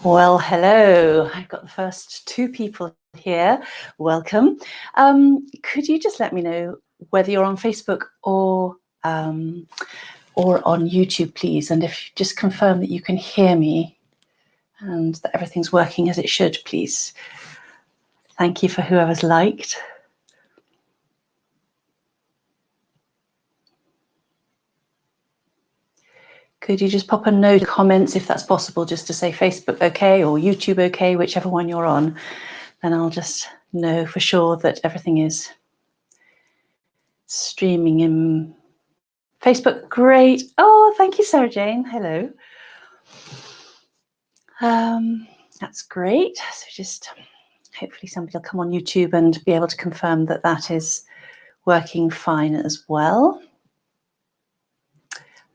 Well, hello. I've got the first two people here. Welcome. Could you just let me know whether you're on Facebook or on YouTube, please? And if you just confirm that you can hear me and that everything's working as it should, please. Thank you for whoever's liked. Could you just pop a note in the comments if that's possible, just to say Facebook okay or YouTube okay, whichever one you're on, then I'll just know for sure that everything is streaming in Facebook. Great. Oh, thank you, Sarah Jane. Hello. That's great. So just hopefully somebody will come on YouTube and be able to confirm that that is working fine as well.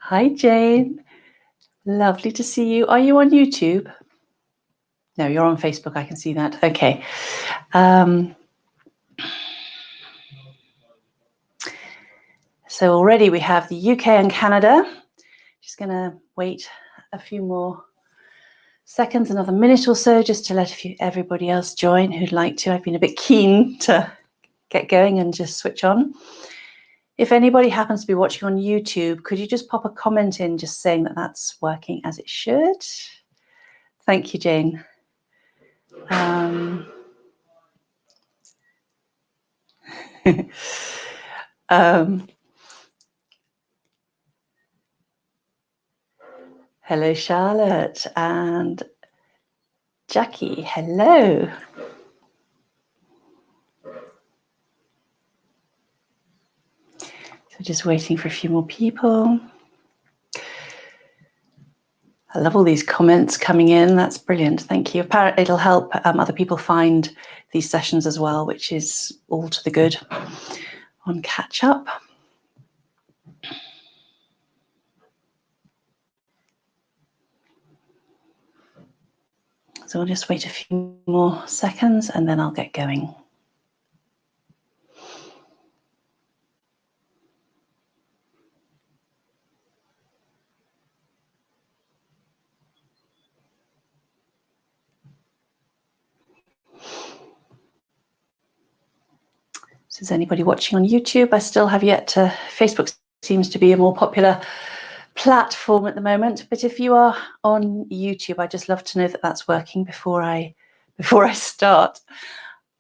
Hi, Jane. Lovely to see you. Are you on YouTube? No, you're on Facebook. I can see that. Okay. So already we have the UK and Canada. Just going to wait a few more seconds, another minute or so, just to let everybody else join who'd like to. I've been a bit keen to get going and just switch on. If anybody happens to be watching on YouTube, could you just pop a comment in just saying that that's working as it should? Thank you, Jane. Hello, Charlotte and Jackie. Hello. So just waiting for a few more people. I love all these comments coming in. That's brilliant. Thank you. Apparently it'll help other people find these sessions as well, which is all to the good on catch up. So we'll just wait a few more seconds and then I'll get going. So is anybody watching on YouTube? I still have yet to, Facebook seems to be a more popular platform at the moment, but if you are on YouTube, I'd just love to know that that's working before I start.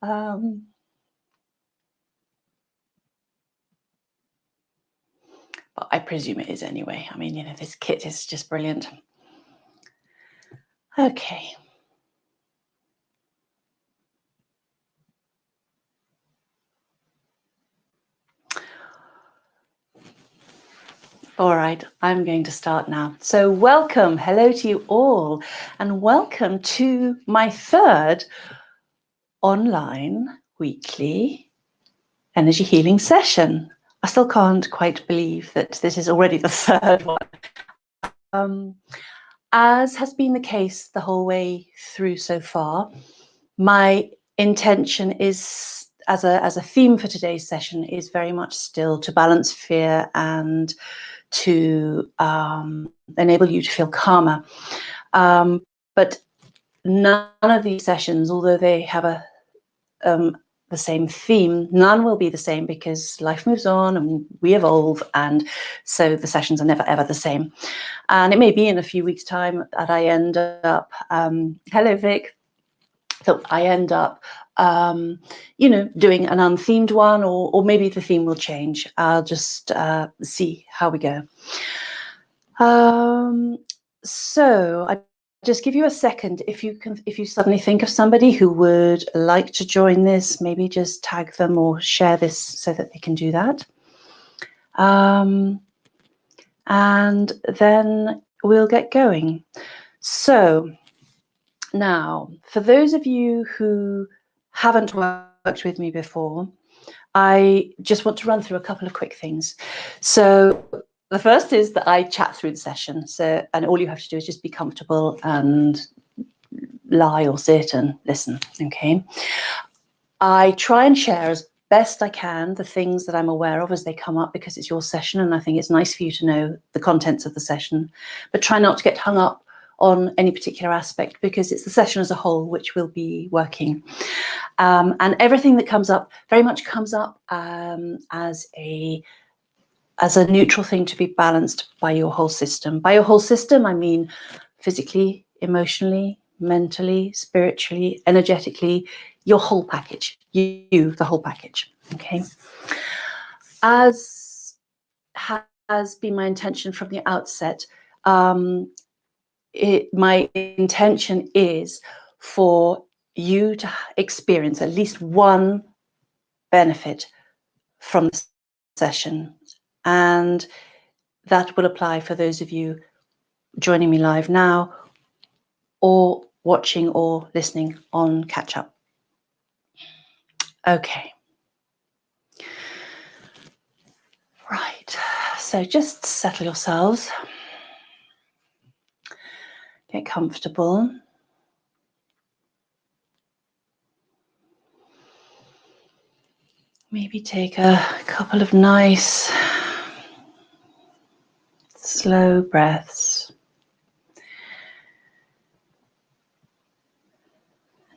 But I presume it is anyway. I mean, you know, this kit is just brilliant. Okay. All right, I'm going to start now. So welcome, hello to you all, and welcome to my third online weekly energy healing session. I still can't quite believe that this is already the third one. As has been the case the whole way through so far, my intention is, as a theme for today's session, is very much still to balance fear and to enable you to feel calmer. But none of these sessions, although they have the same theme, none will be the same because life moves on and we evolve, and so the sessions are never ever the same. And it may be in a few weeks' time that I end up, hello Vic, so I end up you know, doing an unthemed one, or maybe the theme will change. I'll just see how we go. So I just give you a second. If you suddenly think of somebody who would like to join this, maybe just tag them or share this so that they can do that. And then we'll get going. So now, for those of you who haven't worked with me before, I just want to run through a couple of quick things. So the first is that I chat through the session. So, and all you have to do is just be comfortable and lie or sit and listen, okay? I try and share as best I can the things that I'm aware of as they come up, because it's your session and I think it's nice for you to know the contents of the session, but try not to get hung up on any particular aspect, because it's the session as a whole which we'll be working. And everything that comes up very much comes up as a neutral thing to be balanced by your whole system. By your whole system, I mean physically, emotionally, mentally, spiritually, energetically, your whole package, you, the whole package, okay? As has been my intention from the outset, my intention is for you to experience at least one benefit from the session, and that will apply for those of you joining me live now or watching or listening on catch up. Okay. Right, so just settle yourselves, get comfortable. Maybe take a couple of nice, slow breaths.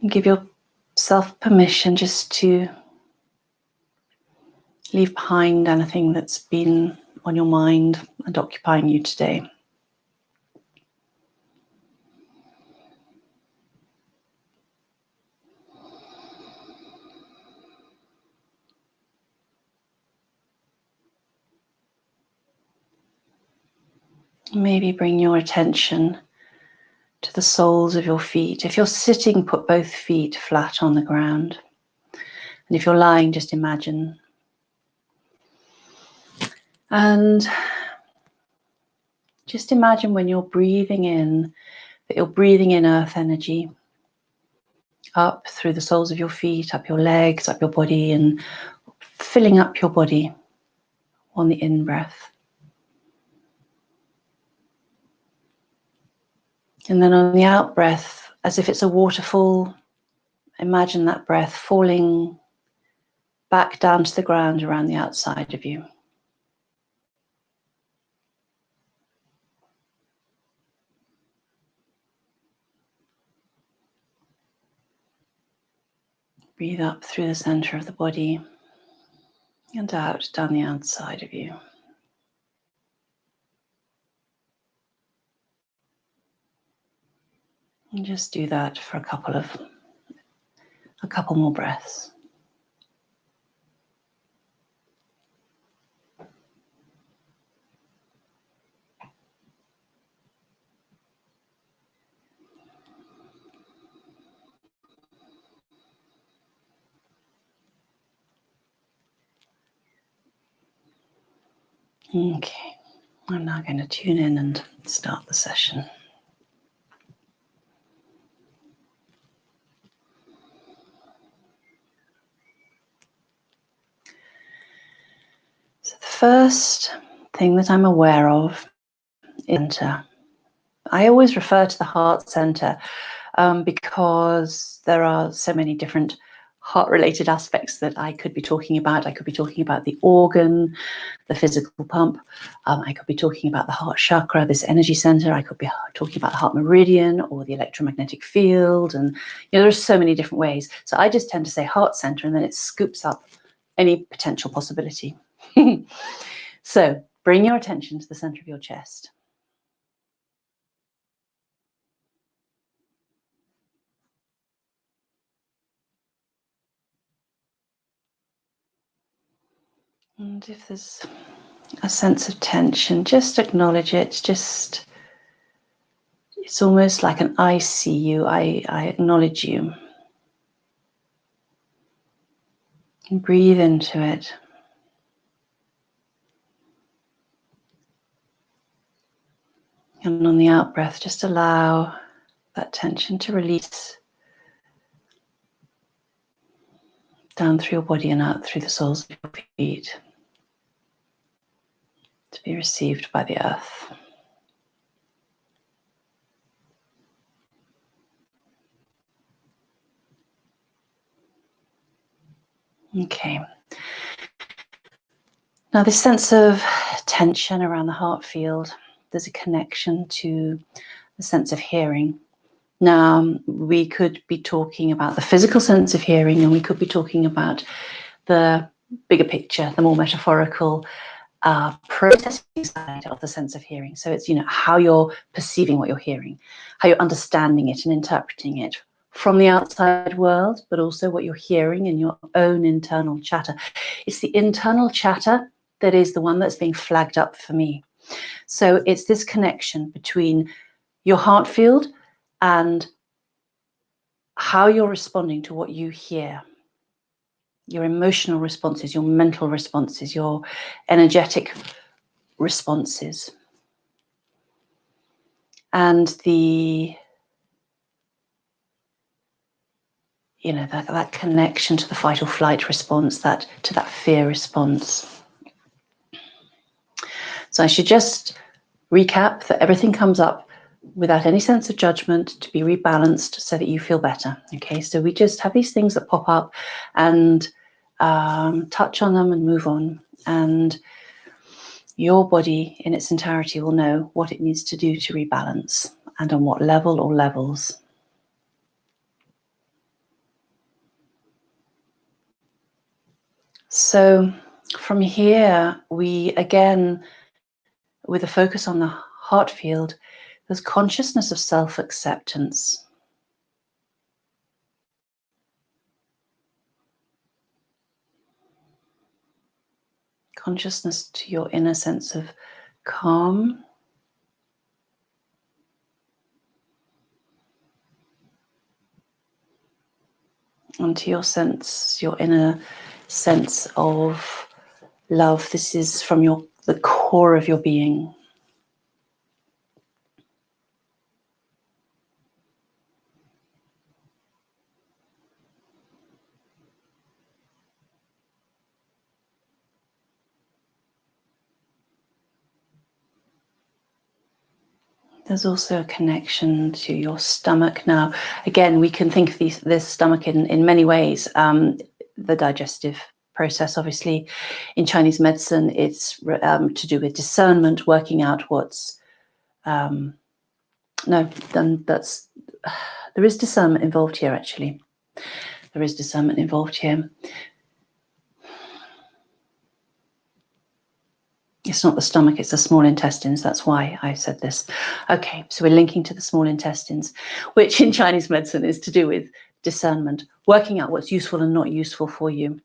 And give yourself permission just to leave behind anything that's been on your mind and occupying you today. Maybe bring your attention to the soles of your feet. If you're sitting, put both feet flat on the ground. And if you're lying, just imagine. And just imagine when you're breathing in, that you're breathing in earth energy up through the soles of your feet, up your legs, up your body, and filling up your body on the in-breath. And then on the out-breath, as if it's a waterfall, imagine that breath falling back down to the ground around the outside of you. Breathe up through the center of the body and out down the outside of you. And just do that for a couple more breaths. Okay, I'm now going to tune in and start the session. So the first thing that I'm aware of is center. I always refer to the heart center because there are so many different heart-related aspects that I could be talking about. I could be talking about the organ, the physical pump. I could be talking about the heart chakra, this energy center. I could be talking about the heart meridian or the electromagnetic field. And there are so many different ways. So I just tend to say heart center, and then it scoops up any potential possibility. So bring your attention to the center of your chest. And if there's a sense of tension, just acknowledge it. It's almost like an I see you, I acknowledge you. And breathe into it. And on the out breath, just allow that tension to release down through your body and out through the soles of your feet, to be received by the earth. Okay. Now this sense of tension around the heart field, there's a connection to the sense of hearing. Now, we could be talking about the physical sense of hearing, and we could be talking about the bigger picture, the more metaphorical processing side of the sense of hearing. So it's, how you're perceiving what you're hearing, how you're understanding it and interpreting it from the outside world, but also what you're hearing in your own internal chatter. It's the internal chatter that is the one that's being flagged up for me. So it's this connection between your heart field and how you're responding to what you hear. Your emotional responses, your mental responses, your energetic responses. And that connection to the fight or flight response, to that fear response. So I should just recap that everything comes up without any sense of judgment, to be rebalanced so that you feel better. Okay, so we just have these things that pop up and touch on them and move on. And your body in its entirety will know what it needs to do to rebalance and on what level or levels. So from here, we again, with a focus on the heart field, there's consciousness of self-acceptance. Consciousness to your inner sense of calm. And to your inner sense of love. This is from the core of your being. There's also a connection to your stomach. Now, again, we can think of this stomach in many ways. The digestive process, obviously, in Chinese medicine, it's to do with discernment, working out what's there is discernment involved here. Actually, there is discernment involved here. It's not the stomach, it's the small intestines. That's why I said this. Okay, so we're linking to the small intestines, which in Chinese medicine is to do with discernment, working out what's useful and not useful for you.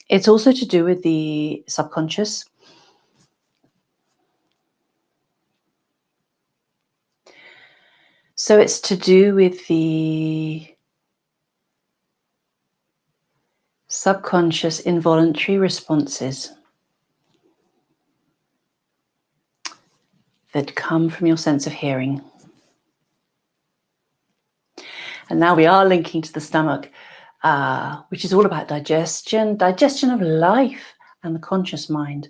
It's also to do with the subconscious. So it's to do with the subconscious involuntary responses that come from your sense of hearing. And now we are linking to the stomach, which is all about digestion of life and the conscious mind.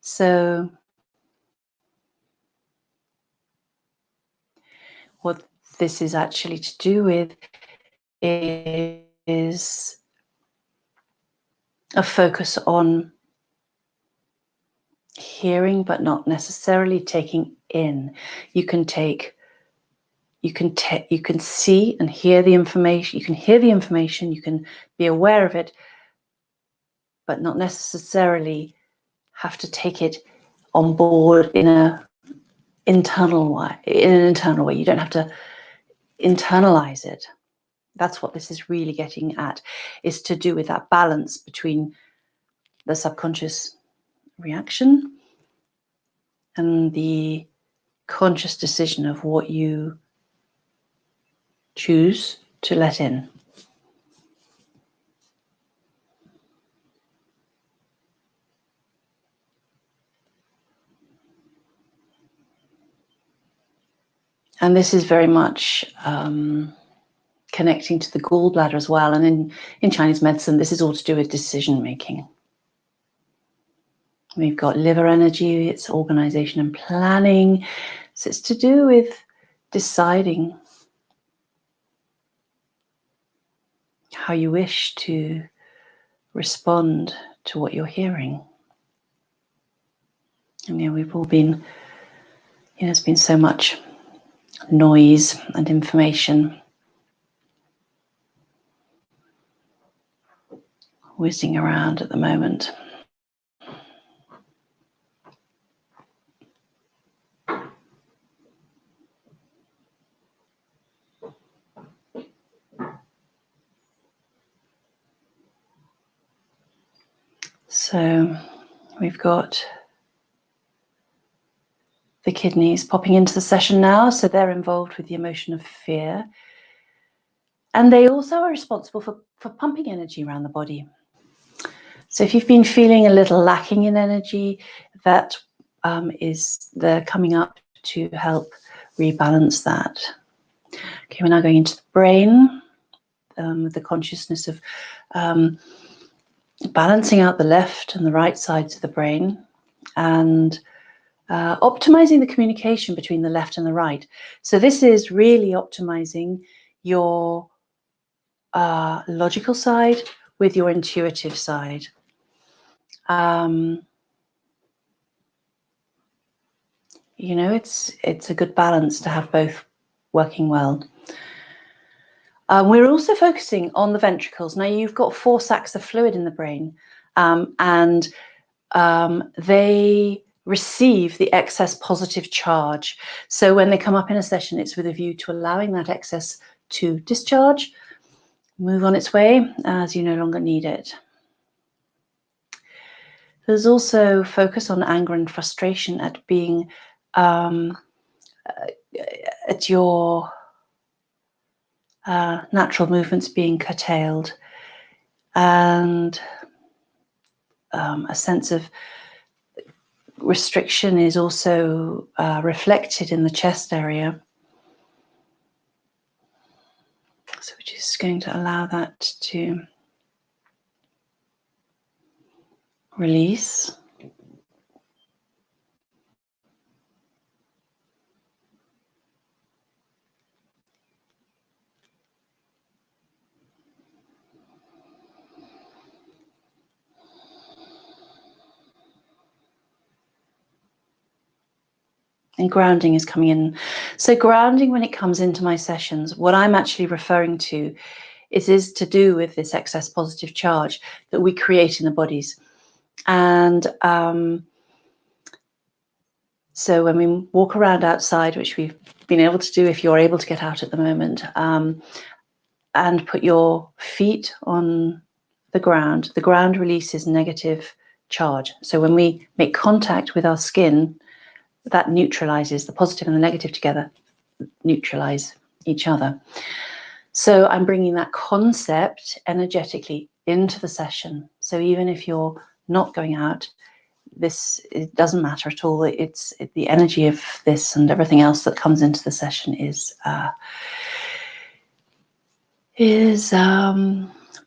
So what this is actually to do with is a focus on hearing, but not necessarily taking in. You can see and hear the information. You can hear the information. You can be aware of it, but not necessarily have to take it on board in an internal way. You don't have to internalize it. That's what this is really getting at, is to do with that balance between the subconscious reaction and the conscious decision of what you choose to let in. And this is very much connecting to the gallbladder as well. And in Chinese medicine, this is all to do with decision making. We've got liver energy, it's organization and planning. So it's to do with deciding how you wish to respond to what you're hearing. And we've all been, there's been so much noise and information whizzing around at the moment. So we've got the kidneys popping into the session now, so they're involved with the emotion of fear. And they also are responsible for pumping energy around the body. So if you've been feeling a little lacking in energy, that they're coming up to help rebalance that. Okay, we're now going into the brain with the consciousness of balancing out the left and the right sides of the brain and optimizing the communication between the left and the right. So this is really optimizing your logical side with your intuitive side. You know, it's a good balance to have both working well. We're also focusing on the ventricles. Now you've got 4 sacs of fluid in the brain, and they receive the excess positive charge. So when they come up in a session, it's with a view to allowing that excess to discharge, move on its way as you no longer need it. There's also focus on anger and frustration at being at your natural movements being curtailed, and a sense of restriction is also reflected in the chest area. So we're just going to allow that to release. And grounding is coming in. So grounding, when it comes into my sessions, what I'm actually referring to is to do with this excess positive charge that we create in the bodies. And so when we walk around outside, which we've been able to do if you're able to get out at the moment, and put your feet on the ground releases negative charge. So when we make contact with our skin, that neutralizes the positive and the negative together, neutralize each other. So I'm bringing that concept energetically into the session. So even if you're not going out, it doesn't matter at all. It's the energy of this and everything else that comes into the session is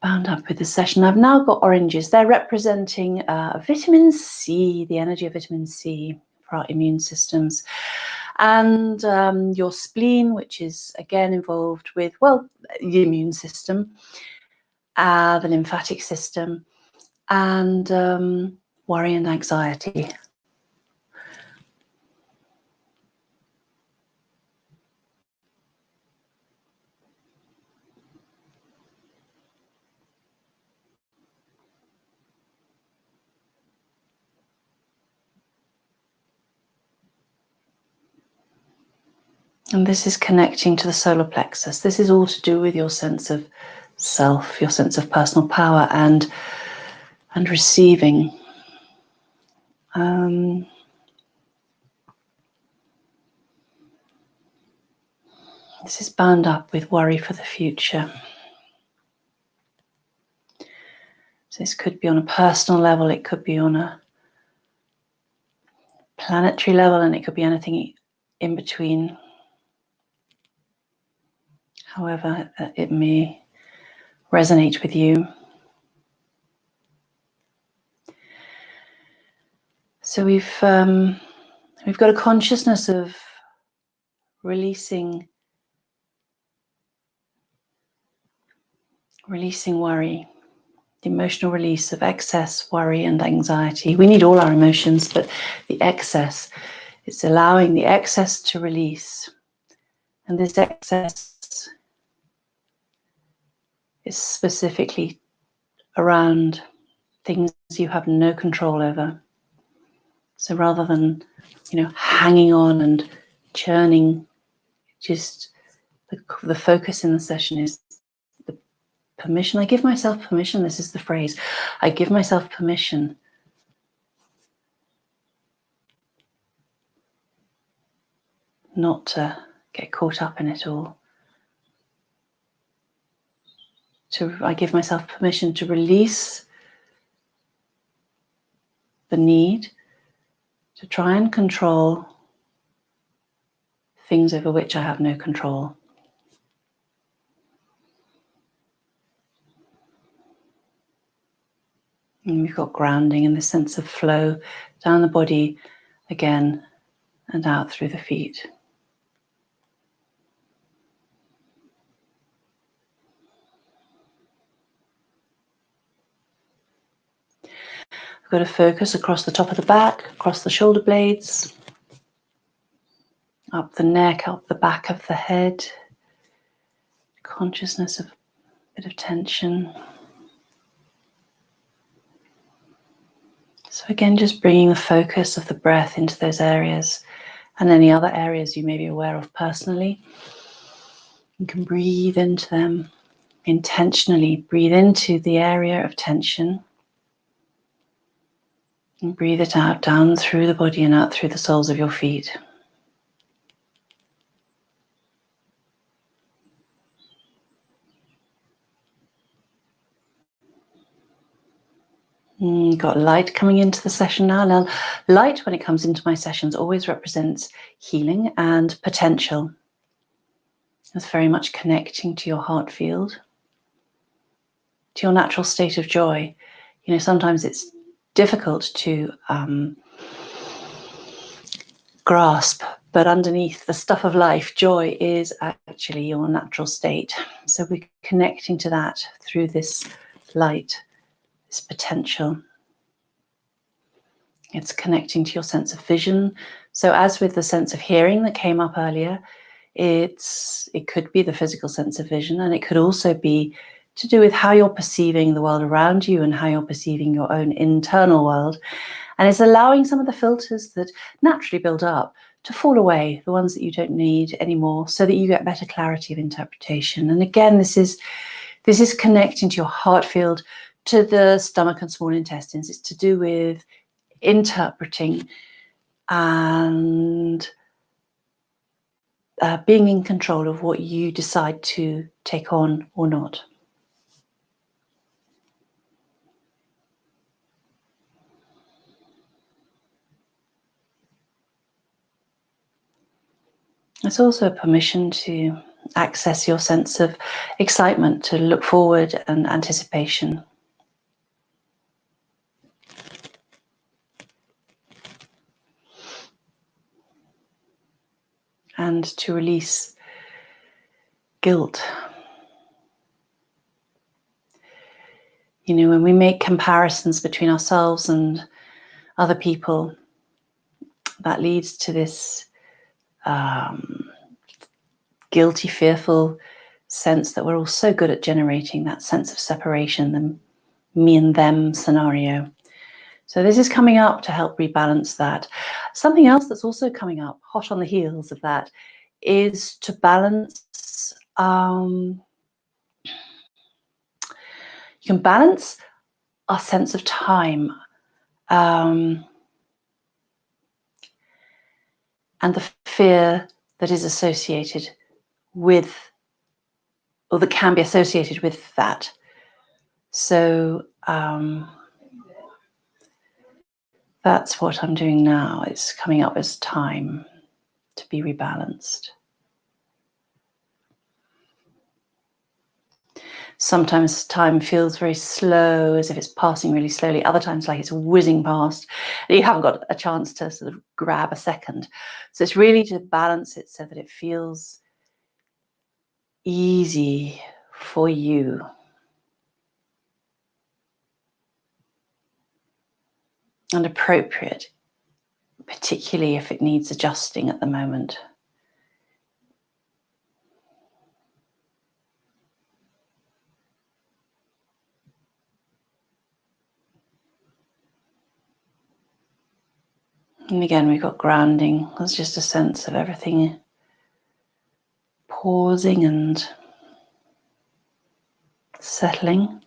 bound up with the session. I've now got oranges. They're representing vitamin C, the energy of vitamin C for our immune systems. And your spleen, which is again involved with, well, the immune system, the lymphatic system, and worry and anxiety. And this is connecting to the solar plexus. This is all to do with your sense of self, your sense of personal power and receiving. This is bound up with worry for the future. So this could be on a personal level, it could be on a planetary level, and it could be anything in between. However it may resonate with you. So we've got a consciousness of releasing worry, the emotional release of excess worry and anxiety. We need all our emotions, but the excess, it's allowing the excess to release And this excess is specifically around things you have no control over. So rather than, hanging on and churning, just the focus in the session is the permission. I give myself permission. This is the phrase. I give myself permission not to get caught up in it all. I give myself permission to release the need to try and control things over which I have no control. And we've got grounding and this sense of flow down the body again and out through the feet. I've got to focus across the top of the back, across the shoulder blades, up the neck, up the back of the head. Consciousness of a bit of tension. So again, just bringing the focus of the breath into those areas and any other areas you may be aware of personally. You can breathe into them, intentionally breathe into the area of tension and breathe it out down through the body and out through the soles of your feet. Got light coming into the session now. Now, light when it comes into my sessions always represents healing and potential. It's very much connecting to your heart field, to your natural state of joy. Sometimes it's difficult to grasp, but underneath the stuff of life, joy is actually your natural state. So we're connecting to that through this light, this potential. It's connecting to your sense of vision. So as with the sense of hearing that came up earlier, it could be the physical sense of vision, and it could also be to do with how you're perceiving the world around you and how you're perceiving your own internal world. And it's allowing some of the filters that naturally build up to fall away, the ones that you don't need anymore, so that you get better clarity of interpretation. And again, this is connecting to your heart field, to the stomach and small intestines. It's to do with interpreting and being in control of what you decide to take on or not. It's also a permission to access your sense of excitement, to look forward and anticipation. And to release guilt. When we make comparisons between ourselves and other people, that leads to this guilty, fearful sense that we're all so good at generating that sense of separation, the me and them scenario. So this is coming up to help rebalance that. Something else that's also coming up, hot on the heels of that, is to balance. You can balance our sense of time and the fear that is associated with, or that can be associated with that. So that's what I'm doing now. It's coming up as time to be rebalanced. Sometimes time feels very slow, as if it's passing really slowly. Other times, like it's whizzing past. You haven't got a chance to sort of grab a second. So it's really to balance it so that it feels easy for you. And appropriate, particularly if it needs adjusting at the moment. And again, we've got grounding. There's just a sense of everything pausing and settling.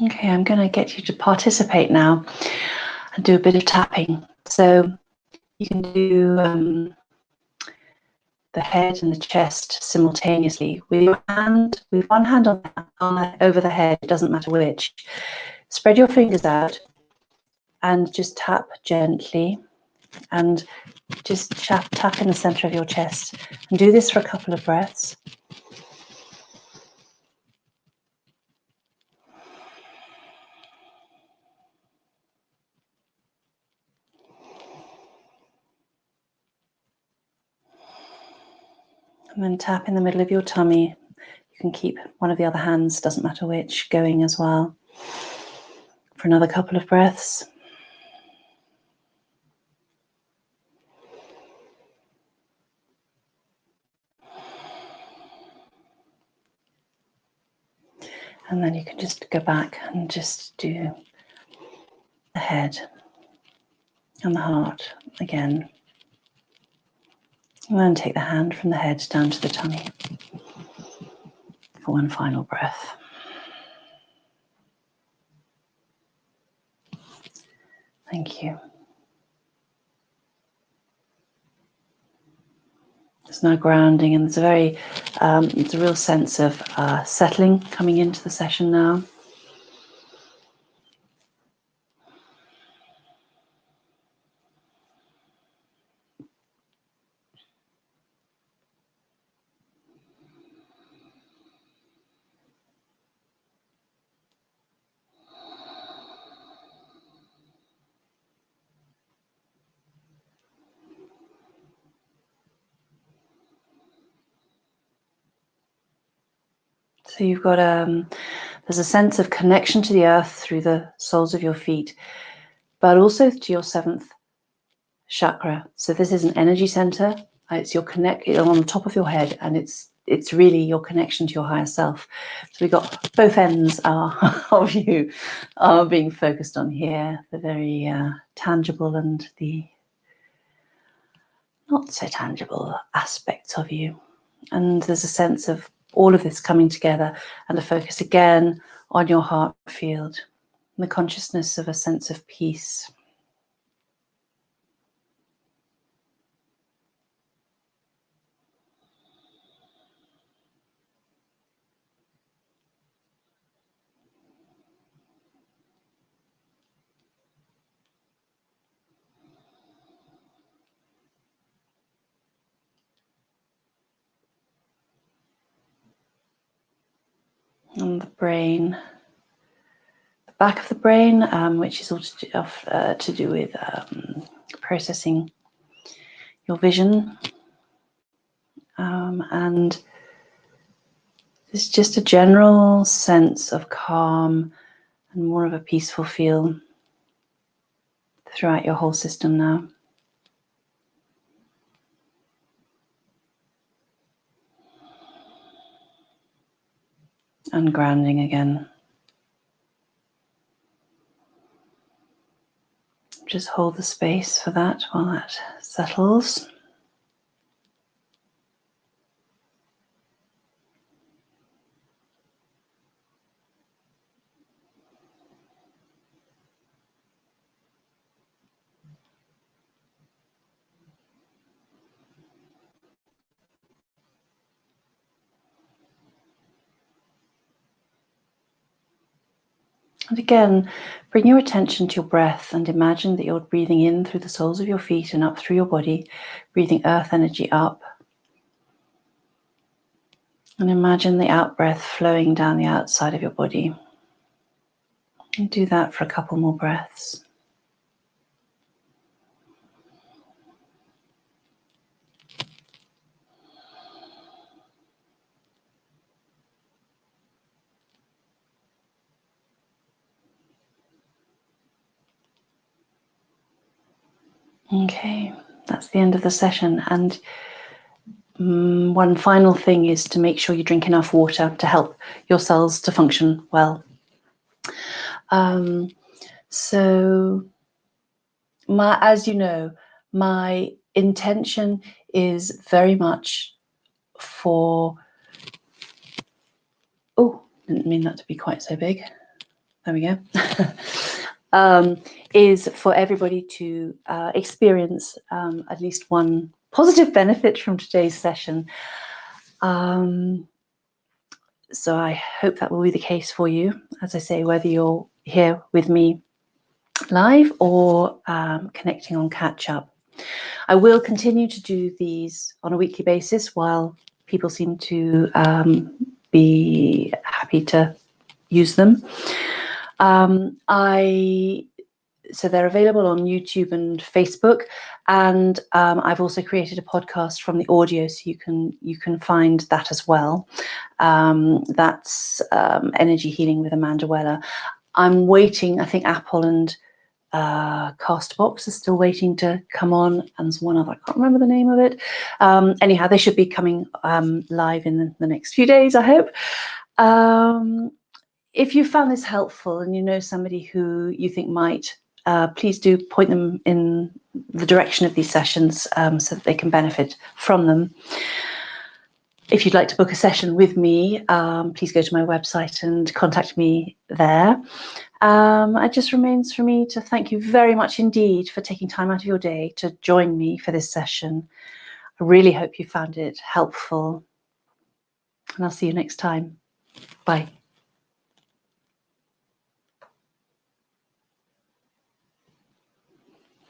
Okay, I'm going to get you to participate now and do a bit of tapping. So you can do the head and the chest simultaneously with your hand, with one hand over the head, it doesn't matter which. Spread your fingers out and just tap gently and just tap in the center of your chest. And do this for a couple of breaths. And then tap in the middle of your tummy. You can keep one of the other hands, doesn't matter which, going as well for another couple of breaths. And then you can just go back and just do the head and the heart again. And then take the hand from the head down to the tummy for one final breath. Thank you. There's no grounding, and it's a real sense of settling coming into the session now. So you've got there's a sense of connection to the earth through the soles of your feet, but also to your seventh chakra. So this is an energy center. It's your on the top of your head, and it's really your connection to your higher self. So we've got both ends of you are being focused on here, the very tangible and the not so tangible aspects of you. And there's a sense of all of this coming together, and a focus again on your heart field, and the consciousness of a sense of peace. And the brain, the back of the brain, which is all to do with processing your vision. And there's just a general sense of calm and more of a peaceful feel throughout your whole system now. And grounding again. Just hold the space for that while that settles. And again, bring your attention to your breath and imagine that you're breathing in through the soles of your feet and up through your body, breathing earth energy up. And imagine the out-breath flowing down the outside of your body. And do that for a couple more breaths. Okay, that's the end of the session. And one final thing is to make sure you drink enough water to help your cells to function well. So, as you know, my intention is very much for, oh, didn't mean that to be quite so big. There we go. Is for everybody to experience at least one positive benefit from today's session. So I hope that will be the case for you. As I say, whether you're here with me live or connecting on catch up. I will continue to do these on a weekly basis while people seem to be happy to use them. So they're available on YouTube and Facebook, and I've also created a podcast from the audio, so you can find that as well. That's Energy Healing with Amanda Weller. I'm waiting. I think Apple and Castbox is still waiting to come on, and there's one other, I can't remember the name of it. Anyhow, they should be coming live in the next few days, I hope. If you found this helpful and you know somebody who you think might, please do point them in the direction of these sessions so that they can benefit from them. If you'd like to book a session with me, please go to my website and contact me there. It just remains for me to thank you very much indeed for taking time out of your day to join me for this session. I really hope you found it helpful, and I'll see you next time. Bye.